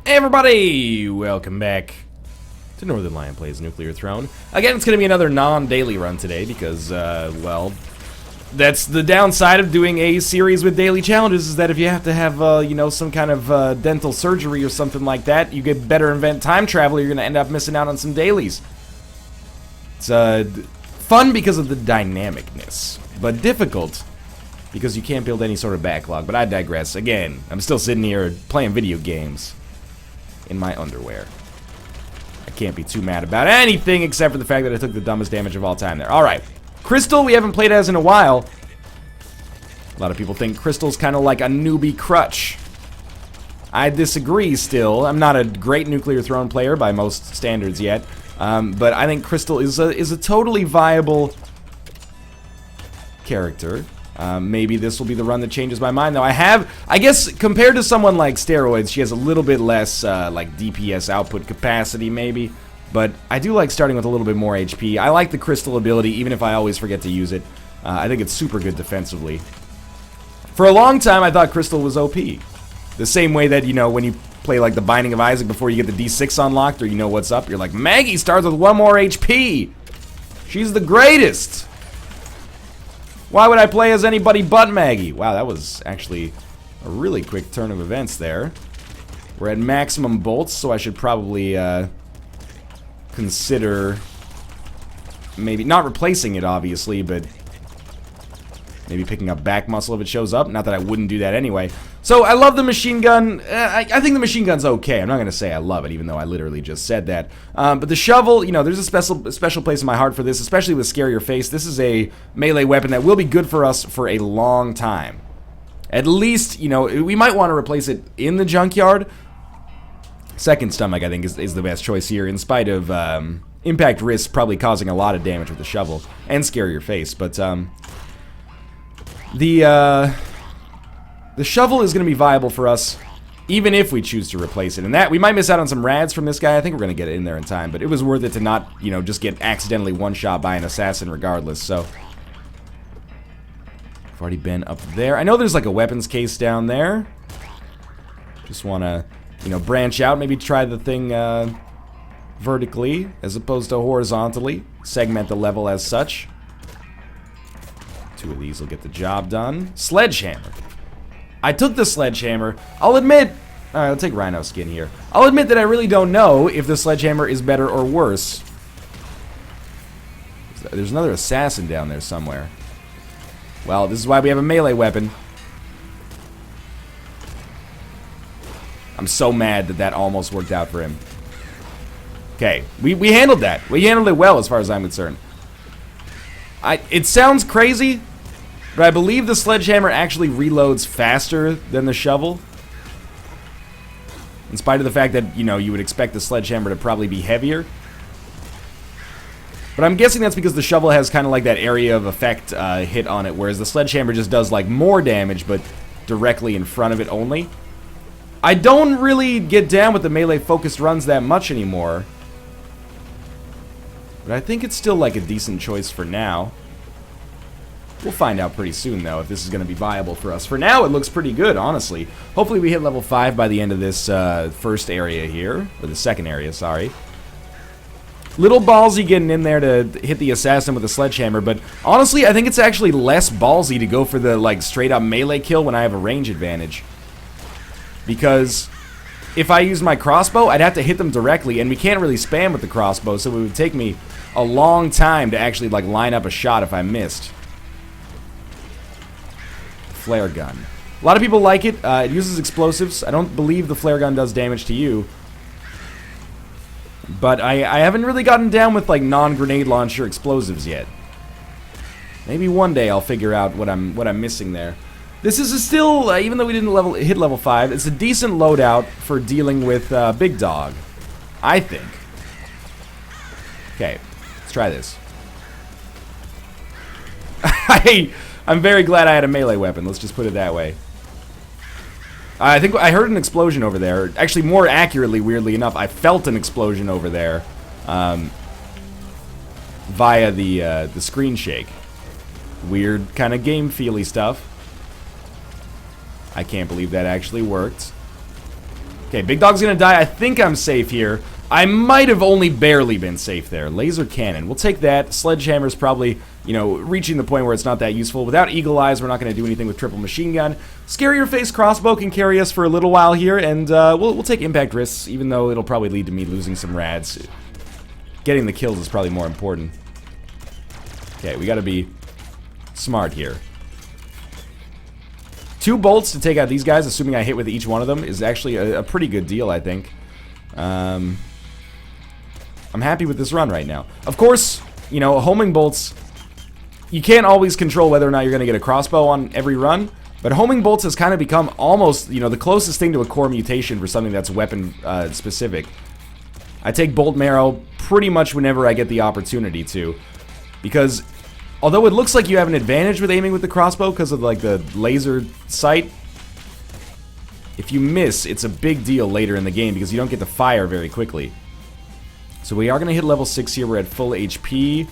Hey everybody! Welcome back to Northernlion Plays Nuclear Throne. Again, it's going to be another non-daily run today because, well, that's the downside of doing a series with daily challenges, is that if you have to have, you know, some kind of dental surgery or something like that, you get better invent time travel, you're going to end up missing out on some dailies. It's fun because of the dynamicness, but difficult because you can't build any sort of backlog. But I digress. Again, I'm still sitting here playing video games in my underwear. I can't be too mad about anything except for the fact that I took the dumbest damage of all time there. Alright. Crystal, we haven't played as in a while. A lot of people think Crystal's kind of like a newbie crutch. I disagree still. I'm not a great Nuclear Throne player by most standards yet. But I think Crystal is a totally viable character. Maybe this will be the run that changes my mind, though. I guess, compared to someone like Steroids, she has a little bit less, like, DPS output capacity, maybe. But I do like starting with a little bit more HP. I like the Crystal ability, even if I always forget to use it. I think it's super good defensively. For a long time, I thought Crystal was OP. The same way that, you know, when you play, like, the Binding of Isaac before you get the D6 unlocked, or you know what's up, you're like, Maggie starts with 1 more HP! She's the greatest! Why would I play as anybody but Maggie? Wow, that was actually a really quick turn of events there. We're at maximum bolts, so I should probably consider maybe not replacing it, obviously, but maybe picking up back muscle if it shows up. Not that I wouldn't do that anyway. So I love the machine gun. I think the machine gun's okay. I'm not gonna say I love it, even though I literally just said that. But the shovel, you know, there's a special place in my heart for this, especially with Scare Your Face. This is a melee weapon that will be good for us for a long time. At least, you know, we might want to replace it in the junkyard. Second stomach, I think, is the best choice here, in spite of impact risk probably causing a lot of damage with the shovel and Scare Your Face. But the shovel is going to be viable for us, even if we choose to replace it. And that, we might miss out on some rads from this guy. I think we're going to get it in there in time. But it was worth it to not, you know, just get accidentally one-shot by an assassin regardless. So, I've already been up there. I know there's like a weapons case down there. Just want to, you know, branch out. Maybe try the thing vertically as opposed to horizontally. Segment the level as such. 2 of these will get the job done. Sledgehammer. I took the sledgehammer. I'll admit... Alright, I'll take Rhino Skin here. I'll admit that I really don't know if the sledgehammer is better or worse. There's another assassin down there somewhere. Well, this is why we have a melee weapon. I'm so mad that that almost worked out for him. Okay, we handled that. We handled it well as far as I'm concerned. It sounds crazy, but I believe the sledgehammer actually reloads faster than the shovel. In spite of the fact that, you know, you would expect the sledgehammer to probably be heavier. But I'm guessing that's because the shovel has kind of like that area of effect hit on it, whereas the sledgehammer just does like more damage, but directly in front of it only. I don't really get down with the melee focused runs that much anymore. But I think it's still like a decent choice for now. We'll find out pretty soon, though, if this is going to be viable for us. For now, it looks pretty good, honestly. Hopefully we hit level 5 by the end of this first area here. Or the second area, sorry. Little ballsy getting in there to hit the assassin with a sledgehammer, but honestly, I think it's actually less ballsy to go for the, like, straight-up melee kill when I have a range advantage. Because if I use my crossbow, I'd have to hit them directly, and we can't really spam with the crossbow, so it would take me a long time to actually, like, line up a shot if I missed. Flare gun. A lot of people like it. It uses explosives. I don't believe the flare gun does damage to you. But I haven't really gotten down with, like, non-grenade launcher explosives yet. Maybe one day I'll figure out what I'm missing there. This is still, even though we didn't hit level 5, it's a decent loadout for dealing with Big Dog. I think. Okay, let's try this. I'm very glad I had a melee weapon, let's just put it that way. I think I heard an explosion over there. Actually, more accurately, weirdly enough, I felt an explosion over there via the screen shake. Weird kind of game feely stuff. I can't believe that actually worked. Okay, Big Dog's gonna die. I think I'm safe here. I might have only barely been safe there. Laser cannon. We'll take that. Sledgehammer's probably, you know, reaching the point where it's not that useful. Without Eagle Eyes, we're not going to do anything with triple machine gun. Scarier face crossbow can carry us for a little while here, and we'll take impact risks, even though it'll probably lead to me losing some rads. Getting the kills is probably more important. Okay, we got to be smart here. 2 bolts to take out these guys, assuming I hit with each one of them, is actually a pretty good deal, I think. I'm happy with this run right now. Of course, you know, homing bolts, you can't always control whether or not you're going to get a crossbow on every run, but homing bolts has kind of become almost, you know, the closest thing to a core mutation for something that's weapon specific. I take bolt marrow pretty much whenever I get the opportunity to, because although it looks like you have an advantage with aiming with the crossbow because of like the laser sight, if you miss, it's a big deal later in the game because you don't get to fire very quickly. So we are going to hit level 6 here. We're at full HP.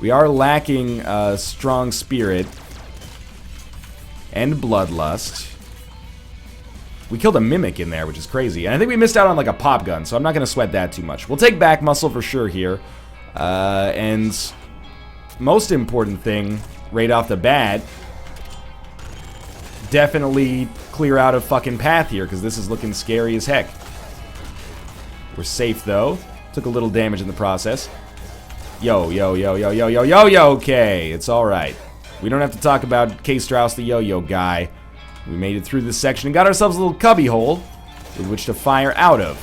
We are lacking strong spirit and bloodlust. We killed a mimic in there, which is crazy. And I think we missed out on like a pop gun, so I'm not going to sweat that too much. We'll take back muscle for sure here. And most important thing, right off the bat, definitely clear out a fucking path here, because this is looking scary as heck. We're safe, though. Took a little damage in the process. Yo, yo, yo, yo, yo, yo, yo, yo, okay. It's alright. We don't have to talk about K. Strauss, the yo-yo guy. We made it through this section and got ourselves a little cubby hole with which to fire out of.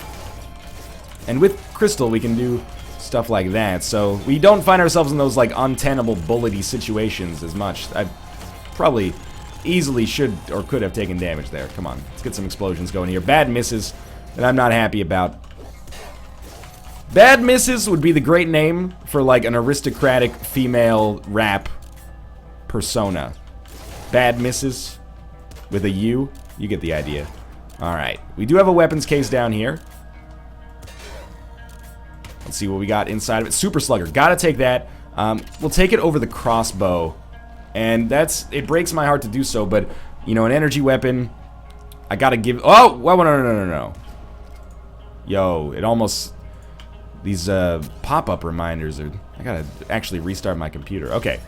And with Crystal, we can do stuff like that. So we don't find ourselves in those, like, untenable, bullety situations as much. I probably easily should or could have taken damage there. Come on, let's get some explosions going here. Bad misses that I'm not happy about. Bad Misses would be the great name for, like, an aristocratic female rap persona. Bad Misses with a U. You get the idea. Alright. We do have a weapons case down here. Let's see what we got inside of it. Super Slugger. Gotta take that. We'll take it over the crossbow. And it breaks my heart to do so, but, you know, an energy weapon, I gotta give... Oh! Whoa, no. Yo, it almost... These pop-up reminders are... I gotta actually restart my computer. Okay.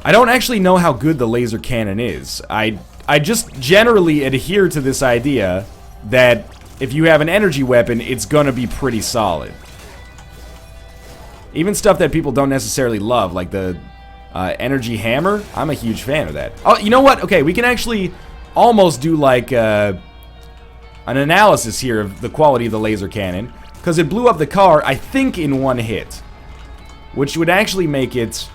I don't actually know how good the laser cannon is. I just generally adhere to this idea that if you have an energy weapon, it's gonna be pretty solid. Even stuff that people don't necessarily love, like the energy hammer, I'm a huge fan of that. Oh, you know what? Okay, we can actually almost do like an analysis here of the quality of the laser cannon. Because it blew up the car, I think, in one hit. Which would actually make it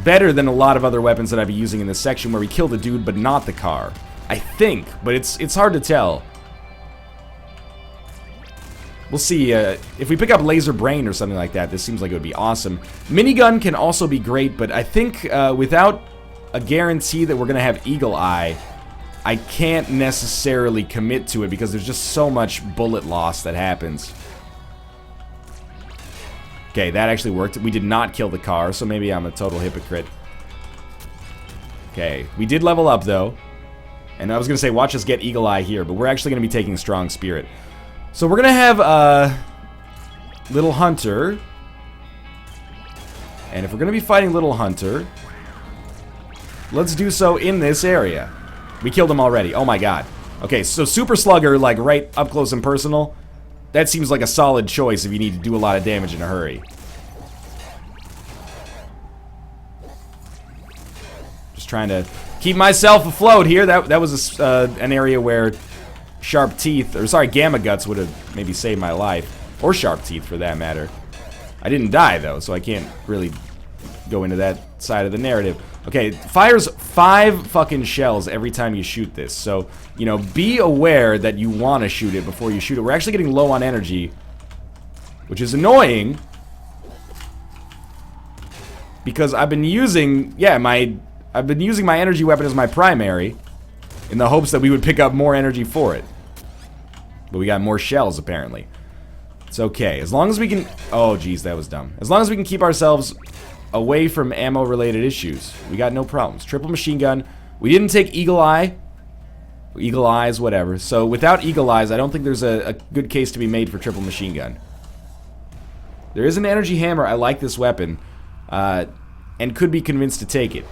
better than a lot of other weapons that I'd be using in this section where we kill the dude but not the car. I think, but it's hard to tell. We'll see. If we pick up Laser Brain or something like that, this seems like it would be awesome. Minigun can also be great, but I think without a guarantee that we're going to have Eagle Eye, I can't necessarily commit to it because there's just so much bullet loss that happens. Okay, that actually worked. We did not kill the car, so maybe I'm a total hypocrite. Okay, we did level up, though. And I was going to say, watch us get Eagle Eye here, but we're actually going to be taking Strong Spirit. So we're going to have Little Hunter. And if we're going to be fighting Little Hunter, let's do so in this area. We killed him already. Oh my god. Okay, so Super Slugger, like right up close and personal. That seems like a solid choice if you need to do a lot of damage in a hurry. Just trying to keep myself afloat here. That was an area where Sharp Teeth, or sorry, Gamma Guts would have maybe saved my life. Or Sharp Teeth, for that matter. I didn't die, though, so I can't really go into that side of the narrative. Okay, it fires 5 fucking shells every time you shoot this. So, you know, be aware that you want to shoot it before you shoot it. We're actually getting low on energy, which is annoying. Because I've been using, I've been using my energy weapon as my primary in the hopes that we would pick up more energy for it. But we got more shells, apparently. It's okay. As long as we can... Oh, geez, that was dumb. As long as we can keep ourselves away from ammo-related issues, we got no problems. Triple machine gun. We didn't take Eagle Eye. Eagle eyes, whatever. So without eagle eyes, I don't think there's a good case to be made for triple machine gun. There is an energy hammer. I like this weapon. And could be convinced to take it.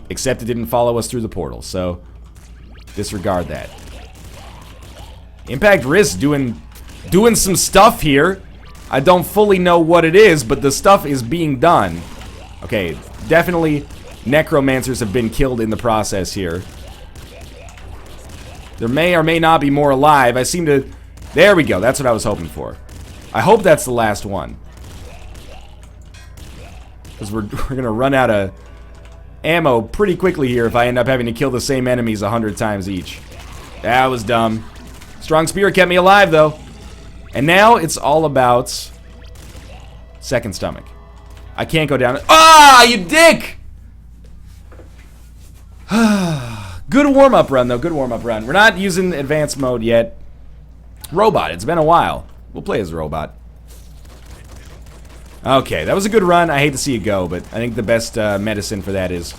Except it didn't follow us through the portal, so disregard that. Impact Wrist doing some stuff here. I don't fully know what it is, but the stuff is being done. Okay, definitely necromancers have been killed in the process here. There may or may not be more alive. I seem to... There we go, that's what I was hoping for. I hope that's the last one. Because we're gonna run out of ammo pretty quickly here if I end up having to kill the same enemies 100 times each. That was dumb. Strong Spirit kept me alive, though. And now it's all about second stomach. I can't go down. Ah, you dick! Good warm-up run, though. Good warm-up run. We're not using advanced mode yet. Robot. It's been a while. We'll play as a robot. Okay, that was a good run. I hate to see it go, but I think the best medicine for that is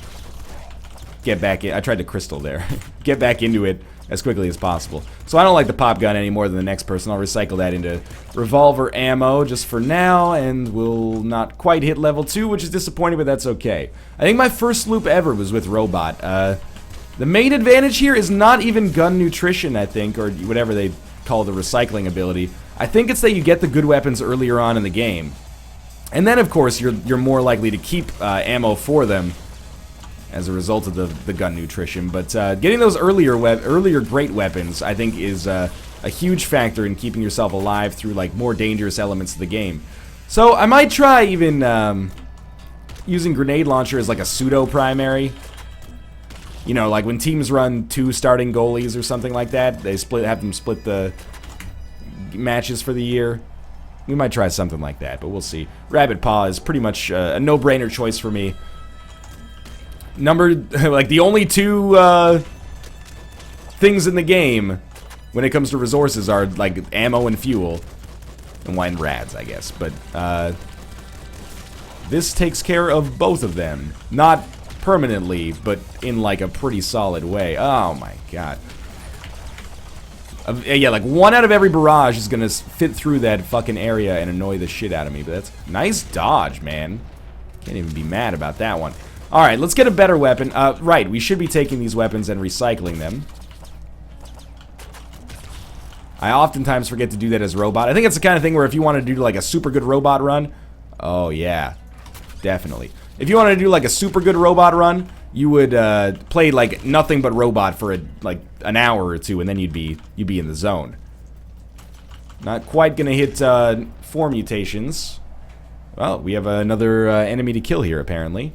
get back in. I tried the crystal there. Get back into it as quickly as possible. So I don't like the pop gun any more than the next person. I'll recycle that into revolver ammo just for now, and we'll not quite hit level 2, which is disappointing, but that's okay. I think my first loop ever was with robot. The main advantage here is not even gun nutrition, I think, or whatever they call the recycling ability. I think it's that you get the good weapons earlier on in the game. And then, of course, you're more likely to keep ammo for them as a result of the gun nutrition. But getting those earlier great weapons, I think, is a huge factor in keeping yourself alive through like more dangerous elements of the game. So I might try even using grenade launcher as like a pseudo primary. You know, like when teams run 2 starting goalies or something like that, they have them split the matches for the year. We might try something like that, but we'll see. Rabbit Paw is pretty much a no-brainer choice for me. Like the only 2 things in the game when it comes to resources are like ammo and fuel. And wine rads, I guess. But this takes care of both of them. Not permanently, but in like a pretty solid way. Oh my god. Yeah, like 1 out of every barrage is gonna fit through that fucking area and annoy the shit out of me. But that's nice dodge, man. Can't even be mad about that one. Alright, let's get a better weapon. Right, we should be taking these weapons and recycling them. I oftentimes forget to do that as robot. I think it's the kind of thing where if you want to do like a super good robot run, oh yeah, definitely. If you want to do like a super good robot run, you would play like nothing but robot for like an hour or 2, and then you'd be in the zone. Not quite gonna hit 4 mutations. Well, we have another enemy to kill here apparently.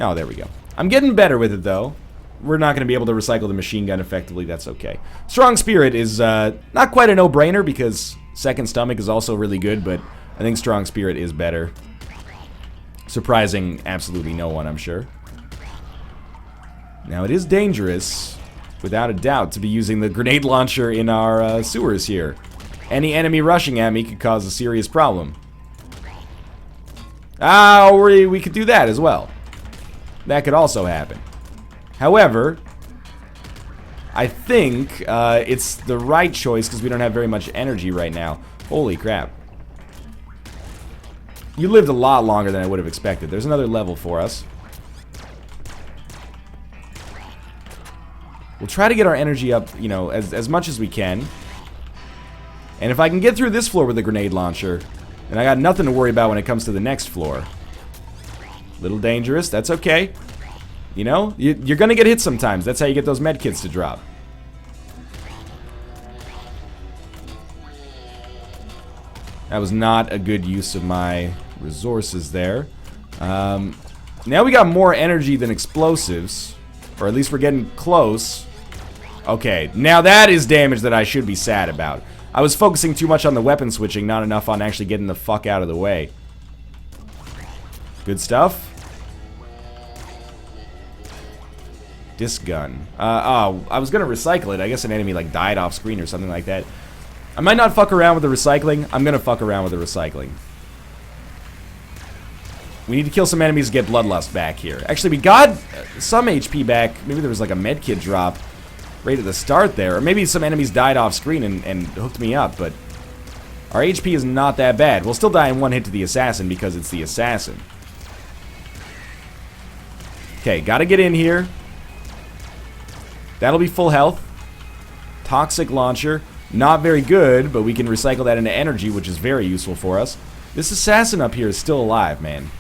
Oh, there we go. I'm getting better with it though. We're not gonna be able to recycle the machine gun effectively. That's okay. Strong Spirit is not quite a no-brainer because second stomach is also really good, but I think Strong Spirit is better. Surprising absolutely no one, I'm sure. Now, it is dangerous, without a doubt, to be using the grenade launcher in our sewers here. Any enemy rushing at me could cause a serious problem. Ah, we could do that as well. That could also happen. However, I think it's the right choice because we don't have very much energy right now. Holy crap. You lived a lot longer than I would have expected. There's another level for us. We'll try to get our energy up, you know, as much as we can. And if I can get through this floor with the grenade launcher, then I got nothing to worry about when it comes to the next floor. Little dangerous, that's okay. You know, you're gonna get hit sometimes. That's how you get those med kits to drop. That was not a good use of my resources there. Now we got more energy than explosives. Or at least we're getting close. Okay, now that is damage that I should be sad about. I was focusing too much on the weapon switching, not enough on actually getting the fuck out of the way. Good stuff. Disc gun. Oh, I was gonna recycle it. I guess an enemy like died off screen or something like that. I might not fuck around with the recycling. I'm gonna fuck around with the recycling. We need to kill some enemies to get Bloodlust back here. Actually, we got some HP back. Maybe there was like a medkit drop right at the start there. Or maybe some enemies died off screen and hooked me up, but our HP is not that bad. We'll still die in one hit to the assassin because it's the assassin. Okay, gotta get in here. That'll be full health. Toxic launcher. Not very good, but we can recycle that into energy, which is very useful for us. This assassin up here is still alive, man.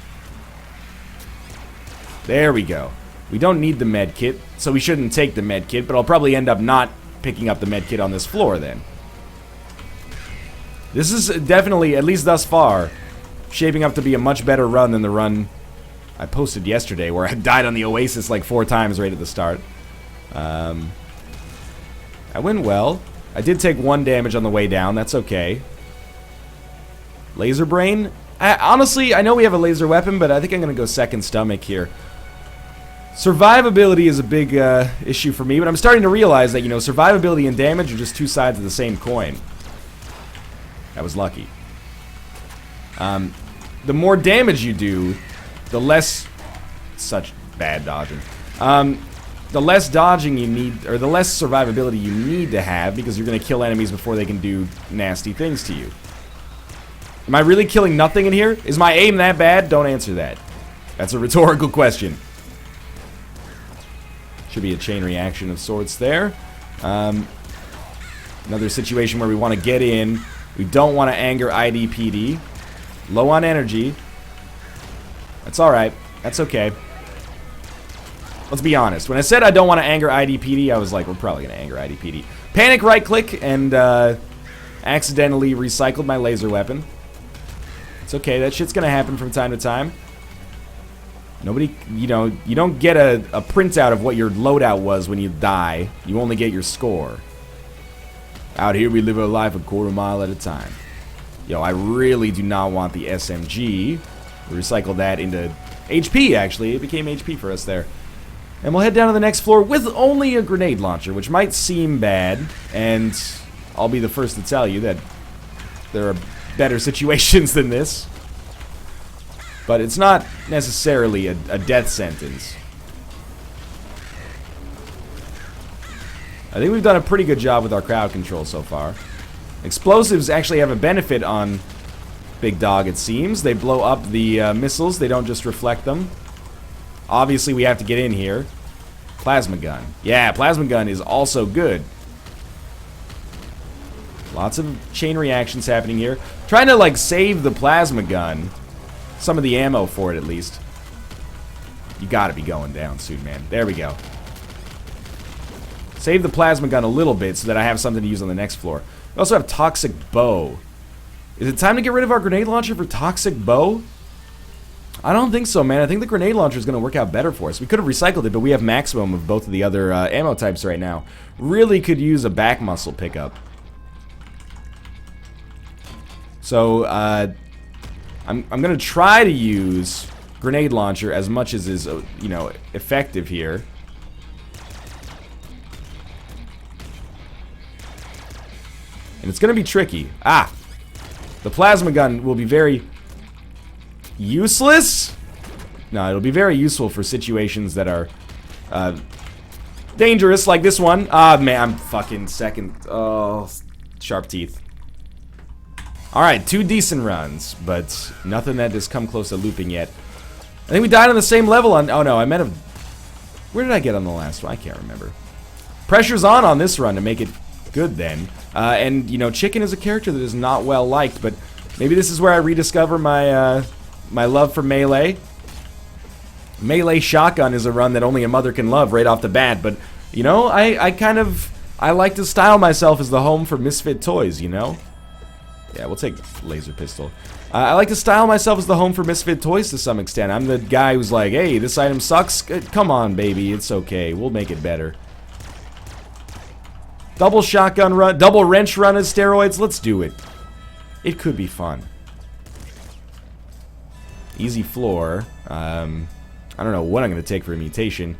There we go. We don't need the med kit, so we shouldn't take the med kit, but I'll probably end up not picking up the med kit on this floor then. This is definitely, at least thus far, shaping up to be a much better run than the run I posted yesterday, where I died on the Oasis like 4 times right at the start. I went well. I did take 1 damage on the way down. That's okay. Laser brain? Honestly, I know we have a laser weapon, but I think I'm going to go second stomach here. Survivability is a big issue for me, but I'm starting to realize that, you know, survivability and damage are just 2 sides of the same coin. That was lucky. The more damage you do, the less... Such bad dodging. The less dodging you need, or the less survivability you need to have, because you're going to kill enemies before they can do nasty things to you. Am I really killing nothing in here? Is my aim that bad? Don't answer that. That's a rhetorical question. Should be a chain reaction of sorts there. Another situation where we want to get in. We don't want to anger IDPD. Low on energy. That's alright. That's okay. Let's be honest. When I said I don't want to anger IDPD, I was like, we're probably going to anger IDPD. Panic right click and accidentally recycled my laser weapon. It's okay. That shit's going to happen from time to time. Nobody, you know, you don't get a printout of what your loadout was when you die. You only get your score. Out here we live our life a quarter mile at a time. Yo, I really do not want the SMG. We recycled that into HP, actually. It became HP for us there. And we'll head down to the next floor with only a grenade launcher, which might seem bad. And I'll be the first to tell you that there are better situations than this. But it's not necessarily a death sentence. I think we've done a pretty good job with our crowd control so far. Explosives actually have a benefit on Big Dog, it seems. They blow up the missiles. They don't just reflect them. Obviously, we have to get in here. Plasma gun. Yeah, plasma gun is also good. Lots of chain reactions happening here. Trying to, like, save the plasma gun. Some of the ammo for it, at least. You gotta be going down soon, man. There we go. Save the plasma gun a little bit so that I have something to use on the next floor. We also have toxic bow. Is it time to get rid of our grenade launcher for toxic bow? I don't think so, man. I think the grenade launcher is going to work out better for us. We could have recycled it, but we have maximum of both of the other ammo types right now. Really could use a back muscle pickup. So, I'm going to try to use grenade launcher as much as is, you know, effective here. And it's going to be tricky. Ah! The plasma gun will be very useless? No, it'll be very useful for situations that are dangerous, like this one. Ah, man, I'm fucking second. Oh, sharp teeth. Alright, 2 decent runs, but nothing that has come close to looping yet. I think we died on the same level on... Oh, no, I meant to... Where did I get on the last one? I can't remember. Pressure's on this run to make it good then. And, you know, Chicken is a character that is not well liked, but maybe this is where I rediscover my, my love for Melee. Melee Shotgun is a run that only a mother can love right off the bat, but, you know, I like to style myself as the home for misfit toys, you know? Yeah, we'll take Laser Pistol. I like to style myself as the home for misfit toys to some extent. I'm the guy who's like, hey, this item sucks. Come on, baby, it's okay. We'll make it better. Double shotgun run, double wrench run as steroids. Let's do it. It could be fun. Easy floor. I don't know what I'm going to take for a mutation.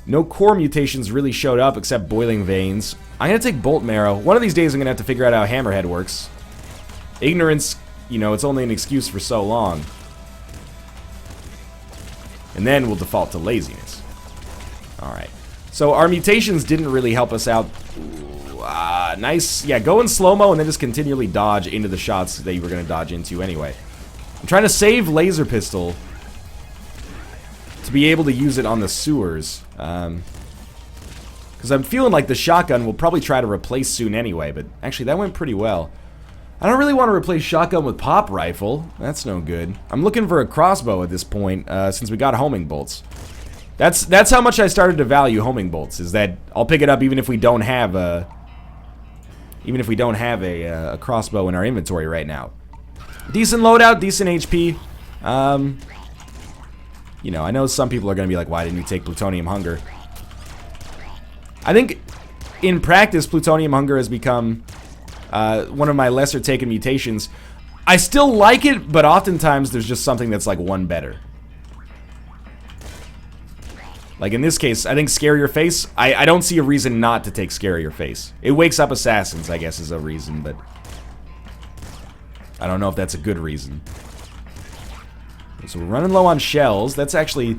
No core mutations really showed up except Boiling Veins. I'm going to take Bolt Marrow. One of these days I'm going to have to figure out how Hammerhead works. Ignorance, you know, it's only an excuse for so long. And then we'll default to laziness. Alright. So our mutations didn't really help us out. Ooh, nice. Yeah, go in slow-mo and then just continually dodge into the shots that you were going to dodge into anyway. I'm trying to save laser pistol to be able to use it on the sewers. Because I'm feeling like the shotgun will probably try to replace soon anyway, but actually that went pretty well. I don't really want to replace shotgun with pop rifle. That's no good. I'm looking for a crossbow at this point, since we got homing bolts. That's how much I started to value homing bolts, is that I'll pick it up even if we don't have a crossbow in our inventory right now. Decent loadout, decent HP. You know, I know some people are going to be like, why didn't you take plutonium hunger? I think in practice, plutonium hunger has become one of my lesser taken mutations. I still like it, but oftentimes there's just something that's like one better. Like in this case, I think Scarier Face, I don't see a reason not to take Scarier Face. It wakes up assassins, I guess, is a reason, but I don't know if that's a good reason. So we're running low on shells. That's actually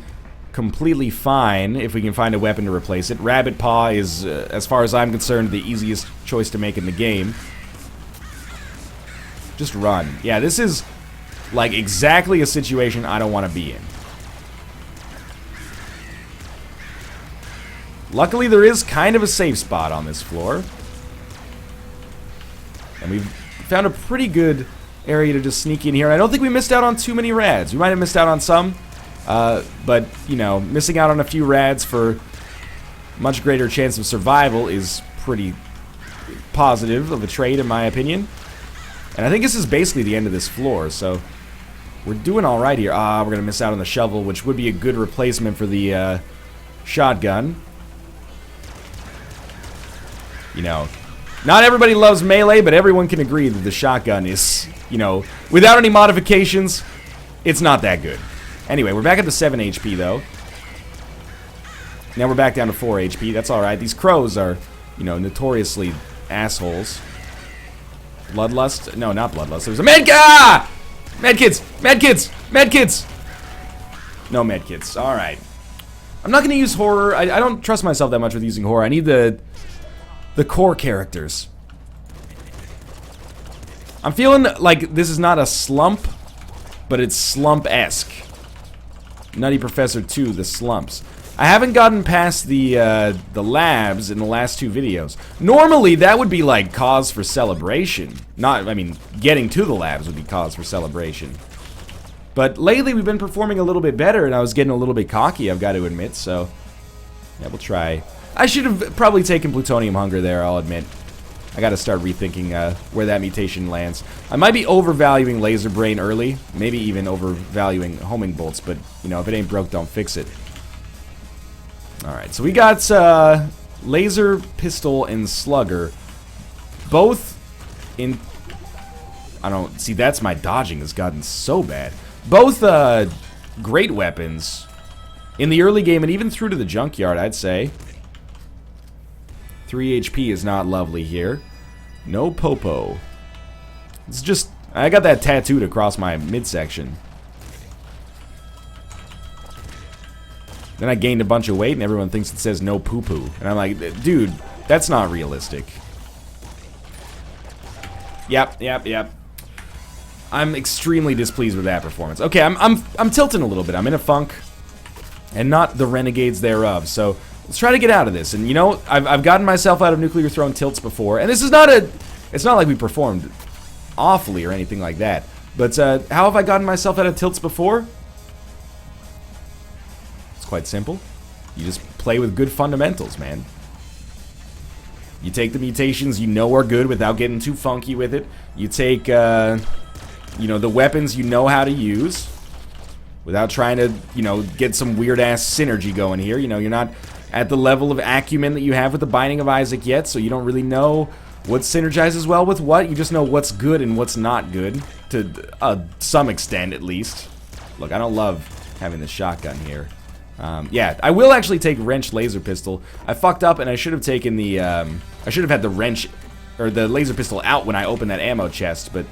completely fine if we can find a weapon to replace it. Rabbit Paw is, as far as I'm concerned, the easiest choice to make in the game. Just run. Yeah, this is like exactly a situation I don't want to be in. Luckily, there is kind of a safe spot on this floor. And we've found a pretty good area to just sneak in here. I don't think we missed out on too many rads. We might have missed out on some. But, you know, missing out on a few rads for much greater chance of survival is pretty positive of a trade, in my opinion. And I think this is basically the end of this floor, so we're doing alright here. We're going to miss out on the shovel, which would be a good replacement for the shotgun. You know, not everybody loves melee, but everyone can agree that the shotgun is, you know, without any modifications, it's not that good. Anyway, we're back up to 7 HP, though. Now we're back down to 4 HP. That's alright. These crows are, you know, notoriously assholes. Bloodlust? No, not Bloodlust. There's a medkit! Medkits! Medkits! Medkits! No medkits. Alright. I'm not going to use horror. I don't trust myself that much with using horror. I need the core characters. I'm feeling like this is not a slump, but it's slump-esque. Nutty Professor 2, the slumps. I haven't gotten past the labs in the last 2 videos. Normally, that would be like cause for celebration. I mean, getting to the labs would be cause for celebration. But lately, we've been performing a little bit better, and I was getting a little bit cocky, I've got to admit, so yeah, we'll try. I should have probably taken plutonium hunger there, I'll admit. I gotta start rethinking where that mutation lands. I might be overvaluing laser brain early, maybe even overvaluing homing bolts, but, you know, if it ain't broke, don't fix it. Alright, so we got laser pistol and slugger, both in... I don't... See, that's my dodging has gotten so bad. Both great weapons in the early game and even through to the junkyard, I'd say. 3 HP is not lovely here. No popo. It's just... I got that tattooed across my midsection. Then I gained a bunch of weight and everyone thinks it says no poo-poo. And I'm like, dude, that's not realistic. Yep. I'm extremely displeased with that performance. Okay, I'm tilting a little bit. I'm in a funk. And not the renegades thereof, so... Let's try to get out of this. And you know, I've gotten myself out of nuclear throne tilts before, and this is not it's not like we performed awfully or anything like that. But how have I gotten myself out of tilts before? It's quite simple. You just play with good fundamentals, man. You take the mutations you know are good without getting too funky with it. You take, you know, the weapons you know how to use without trying to, you know, get some weird-ass synergy going here. You know, you're not at the level of acumen that you have with the Binding of Isaac yet, so you don't really know what synergizes well with what. You just know what's good and what's not good, to some extent at least. Look, I don't love having this shotgun here. Yeah, I will actually take wrench laser pistol. I fucked up and I should have taken the, I should have had the wrench, or the laser pistol out when I opened that ammo chest, but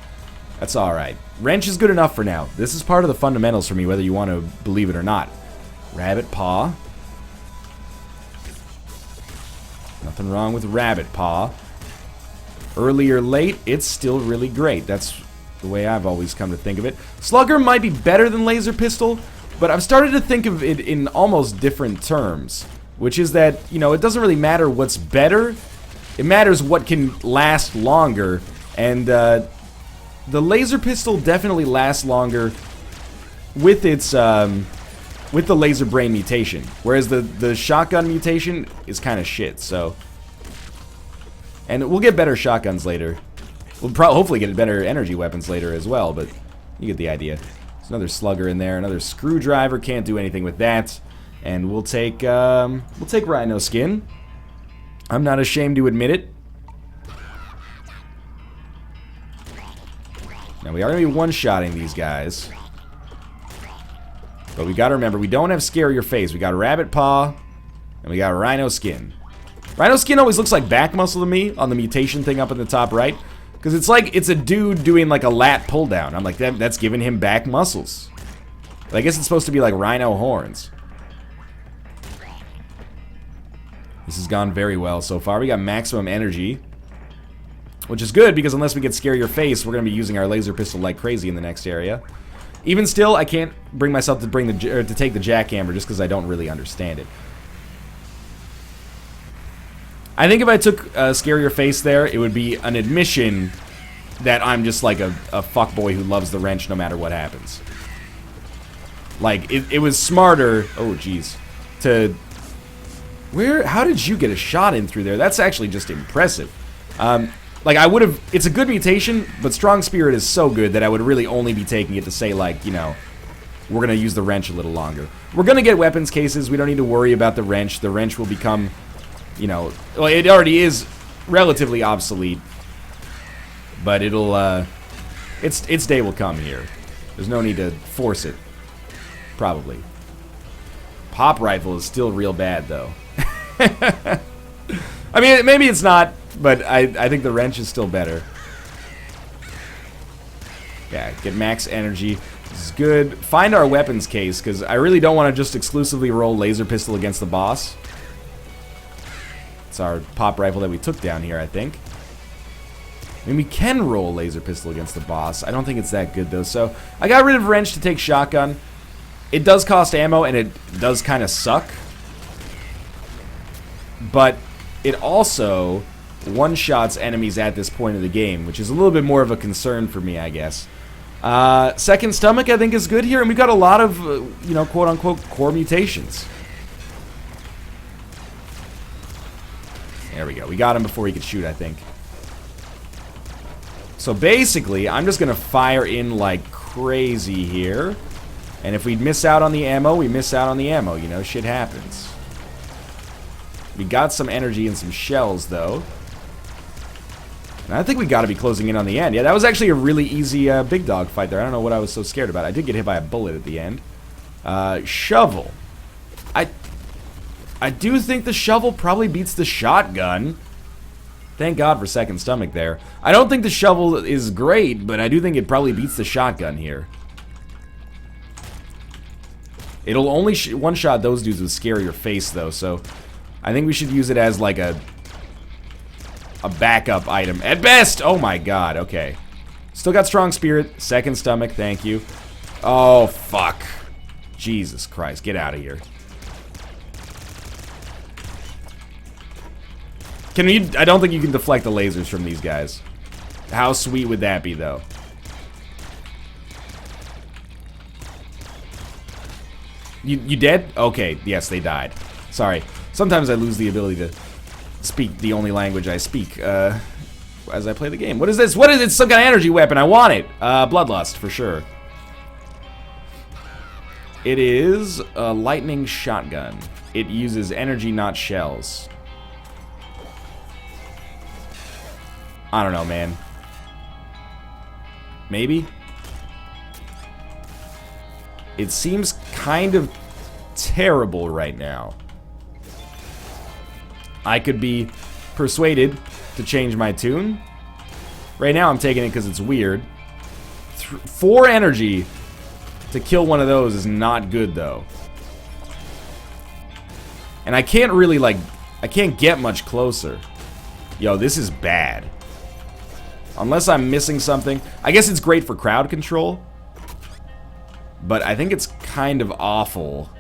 that's alright. Wrench is good enough for now. This is part of the fundamentals for me, whether you want to believe it or not. Rabbit Paw. Nothing wrong with Rabbit Paw. Early or late, it's still really great. That's the way I've always come to think of it. Slugger might be better than Laser Pistol, but I've started to think of it in almost different terms. Which is that, you know, it doesn't really matter what's better. It matters what can last longer. And the Laser Pistol definitely lasts longer with its with the Laser Brain mutation, whereas the Shotgun mutation is kind of shit. So, and we'll get better shotguns later. We'll hopefully get better energy weapons later as well. But you get the idea. There's another Slugger in there, another Screwdriver. Can't do anything with that. And we'll take Rhino Skin. I'm not ashamed to admit it. Now we are going to be one-shotting these guys. But we got to remember, we don't have Scare Your Face. We got Rabbit Paw, and we got Rhino Skin. Rhino Skin always looks like back muscle to me on the mutation thing up in the top right. Because it's like, it's a dude doing like a lat pull down. I'm like, that's giving him back muscles. But I guess it's supposed to be like rhino horns. This has gone very well so far. We got maximum energy, which is good because unless we get Scare Your Face, we're going to be using our Laser Pistol like crazy in the next area. Even still, I can't bring myself to take the jackhammer just because I don't really understand it. I think if I took Scare Your Face there, it would be an admission that I'm just like a fuckboy who loves the wrench no matter what happens. Like, it was smarter, oh jeez, to... How did you get a shot in through there? That's actually just impressive. Like, I would have... It's a good mutation, but Strong Spirit is so good that I would really only be taking it to say, like, you know, we're going to use the wrench a little longer. We're going to get weapons cases. We don't need to worry about the wrench. The wrench will become, you know... Well, it already is relatively obsolete. But it'll, its day will come here. There's no need to force it. Probably. Pop Rifle is still real bad, though. I mean, maybe it's not... But I think the wrench is still better. Yeah, get max energy. This is good. Find our weapons case, because I really don't want to just exclusively roll Laser Pistol against the boss. It's our pop rifle that we took down here, I think. I mean, we can roll Laser Pistol against the boss. I don't think it's that good, though. So, I got rid of wrench to take shotgun. It does cost ammo, and it does kind of suck. But it also... one-shots enemies at this point of the game, which is a little bit more of a concern for me, I guess. Second Stomach, I think, is good here, and we got a lot of, you know, quote-unquote, core mutations. There we go. We got him before he could shoot, I think. So basically, I'm just going to fire in like crazy here, and if we miss out on the ammo, we miss out on the ammo, you know, shit happens. We got some energy and some shells, though. And I think we got to be closing in on the end. Yeah, that was actually a really easy big dog fight there. I don't know what I was so scared about. I did get hit by a bullet at the end. Shovel. I do think the shovel probably beats the shotgun. Thank God for Second Stomach there. I don't think the shovel is great, but I do think it probably beats the shotgun here. It'll only one-shot those dudes with Scare Your Face, though, so I think we should use it as like a backup item at best. Oh my god, okay. Still got Strong Spirit, Second Stomach, thank you. Oh fuck. Jesus Christ, get out of here. Can you... I don't think you can deflect the lasers from these guys. How sweet would that be, though? You dead? Okay, yes, they died. Sorry. Sometimes I lose the ability to speak the only language I speak as I play the game. What is this? What is it? Some kind of energy weapon. I want it. Bloodlust, for sure. It is a lightning shotgun. It uses energy, not shells. I don't know, man. Maybe? It seems kind of terrible right now. I could be persuaded to change my tune. Right now I'm taking it because it's weird. 4 energy to kill one of those is not good, though. And I can't really, like, I can't get much closer. Yo, this is bad. Unless I'm missing something. I guess it's great for crowd control. But I think it's kind of awful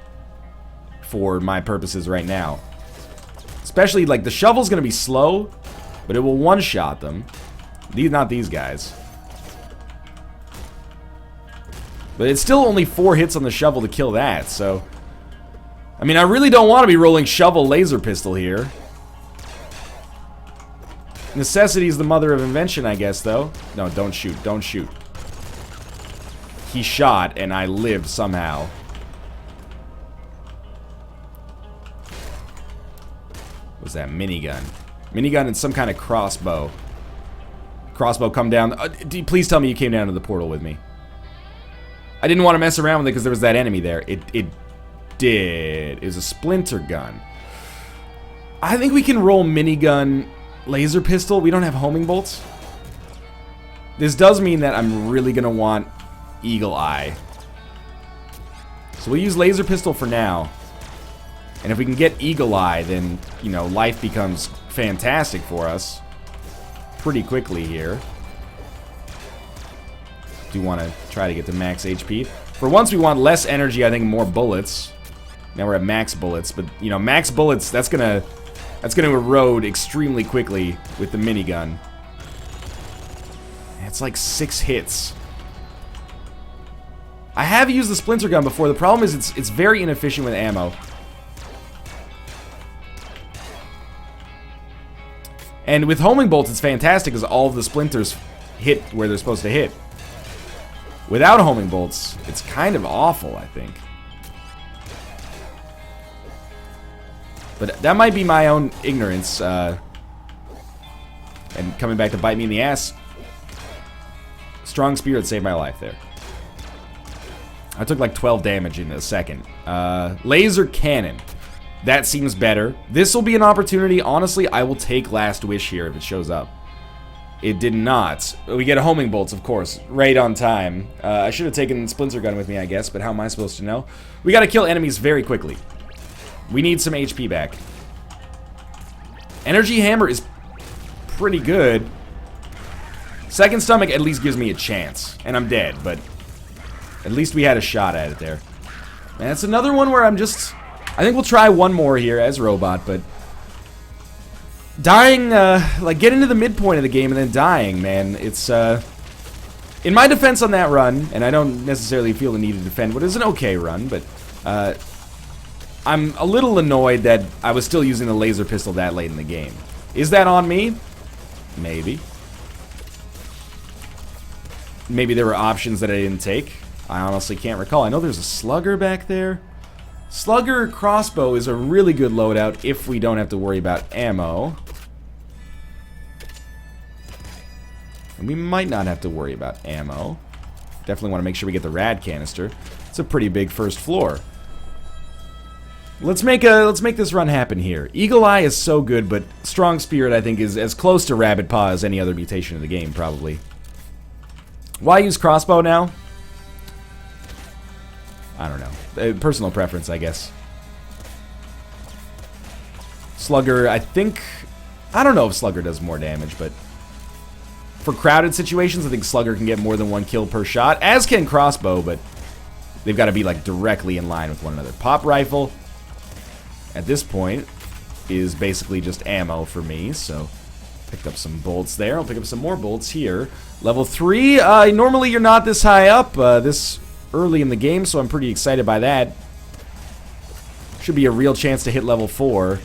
for my purposes right now. Especially, like, the shovel's gonna be slow, but it will one-shot them. Not these guys. But it's still only 4 hits on the shovel to kill that, so... I mean, I really don't want to be rolling shovel laser pistol here. Necessity is the mother of invention, I guess, though. No, don't shoot, don't shoot. He shot, and I lived somehow. What's that? Minigun. Minigun and some kind of crossbow. Crossbow come down. Please tell me you came down to the portal with me. I didn't want to mess around with it because there was that enemy there. It did. It was a Splinter gun. I think we can roll minigun laser pistol. We don't have homing bolts. This does mean that I'm really going to want Eagle Eye. So we'll use laser pistol for now. And if we can get Eagle Eye, then, you know, life becomes fantastic for us pretty quickly here. Do want to try to get to max HP. For once we want less energy, I think more bullets. Now we're at max bullets, but you know, max bullets, that's gonna erode extremely quickly with the minigun. It's like 6 hits. I have used the Splinter gun before. The problem is it's very inefficient with ammo. And with homing bolts, it's fantastic because all of the splinters hit where they're supposed to hit. Without homing bolts, it's kind of awful, I think. But that might be my own ignorance, and coming back to bite me in the ass. Strong Spirit saved my life there. I took like 12 damage in a second. Laser Cannon. That seems better. This will be an opportunity. Honestly, I will take Last Wish here if it shows up. It did not. We get a homing bolts, of course, right on time. I should have taken Splinter gun with me, I guess, but how am I supposed to know? We gotta kill enemies very quickly. We need some HP back. Energy Hammer is pretty good. Second Stomach at least gives me a chance, and I'm dead, but at least we had a shot at it there. And that's another one where I'm just... I think we'll try one more here as Robot, but... Dying, like, getting to the midpoint of the game and then dying, man, it's, in my defense on that run, and I don't necessarily feel the need to defend what is an okay run, but, I'm a little annoyed that I was still using the laser pistol that late in the game. Is that on me? Maybe. Maybe there were options that I didn't take. I honestly can't recall. I know there's a slugger back there. Slugger crossbow is a really good loadout if we don't have to worry about ammo. And we might not have to worry about ammo. Definitely want to make sure we get the rad canister. It's a pretty big first floor. Let's make this run happen here. Eagle Eye is so good, but Strong Spirit I think is as close to Rabbit Paw as any other mutation in the game, probably. Why use crossbow now? I don't know. Personal preference, I guess. Slugger, I think... I don't know if Slugger does more damage, but... For crowded situations, I think Slugger can get more than 1 kill per shot, as can Crossbow, but... They've got to be, like, directly in line with one another. Pop Rifle, at this point, is basically just ammo for me, so... Picked up some bolts there. I'll pick up some more bolts here. Level 3, normally you're not this high up, this... early in the game, so I'm pretty excited by that. Should be a real chance to hit level 4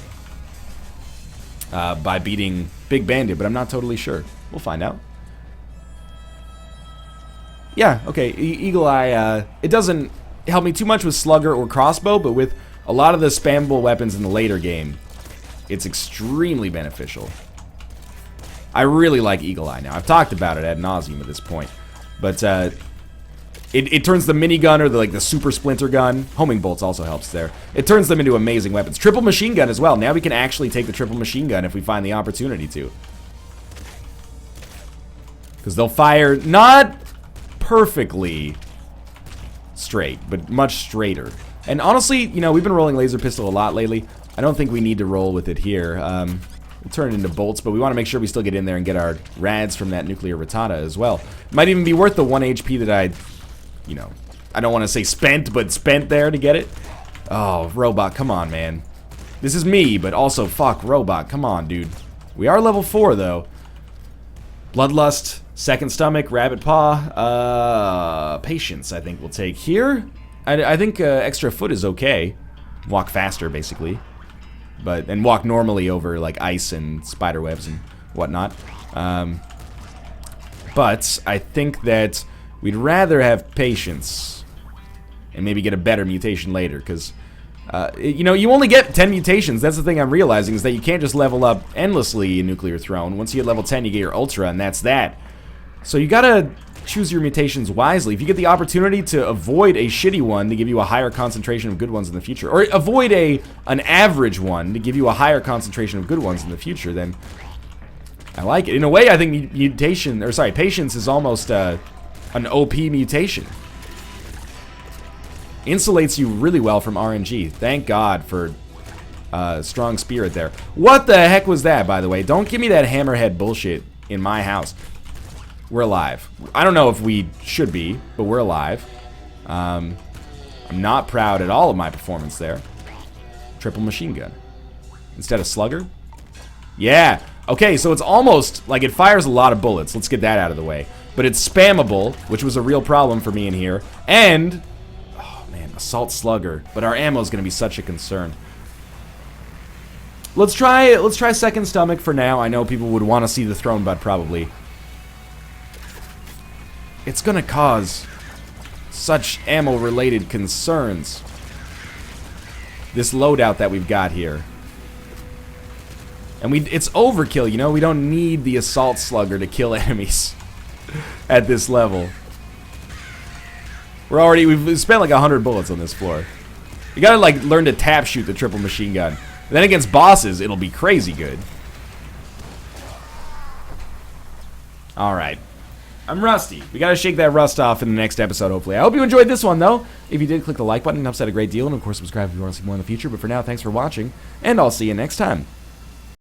by beating Big Bandit, but I'm not totally sure. We'll find out. Yeah, okay, Eagle Eye, it doesn't help me too much with Slugger or Crossbow, but with a lot of the spammable weapons in the later game, it's extremely beneficial. I really like Eagle Eye now. I've talked about it ad nauseum at this point, but It turns the minigun or the super splinter gun. Homing bolts also helps there. It turns them into amazing weapons. Triple machine gun as well. Now we can actually take the triple machine gun if we find the opportunity to. Because they'll fire not perfectly straight, but much straighter. And honestly, you know, we've been rolling laser pistol a lot lately. I don't think we need to roll with it here. We'll turn it into bolts, but we want to make sure we still get in there and get our rads from that nuclear Rattata as well. Might even be worth the 1 HP that I, you know, I don't want to say spent, but spent there to get it. Oh, robot, come on, man. This is me, but also, fuck, robot, come on, dude. We are level 4, though. Bloodlust, second stomach, rabbit paw, patience, I think we'll take here. I think extra foot is okay. Walk faster, basically. And walk normally over, like, ice and spider webs and whatnot. But I think that we'd rather have patience and maybe get a better mutation later, because, you know, you only get 10 mutations. That's the thing I'm realizing, is that you can't just level up endlessly in Nuclear Throne. Once you hit level 10, you get your Ultra, and that's that. So you gotta choose your mutations wisely. If you get the opportunity to avoid a shitty one to give you a higher concentration of good ones in the future, or avoid an average one to give you a higher concentration of good ones in the future, then I like it. In a way, I think patience is almost an OP mutation. Insulates you really well from RNG. Thank God for strong spirit there. What the heck was that, by the way? Don't give me that hammerhead bullshit in my house. We're alive. I don't know if we should be, but we're alive. I'm not proud at all of my performance there. Triple machine gun. Instead of slugger? Yeah. Okay, so it's almost like it fires a lot of bullets. Let's get that out of the way. But it's spammable, which was a real problem for me in here. And, oh man, assault slugger. But our ammo is going to be such a concern. Let's try second stomach for now. I know people would want to see the throne butt probably. It's gonna cause such ammo-related concerns. This loadout that we've got here. And it's overkill, you know? We don't need the assault slugger to kill enemies at this level. We've spent like 100 bullets on this floor. You gotta like learn to tap shoot the triple machine gun. And then against bosses, it'll be crazy good. Alright. I'm rusty. We gotta shake that rust off in the next episode, hopefully. I hope you enjoyed this one, though. If you did, click the like button. It helps out a great deal. And, of course, subscribe if you want to see more in the future. But for now, thanks for watching. And I'll see you next time.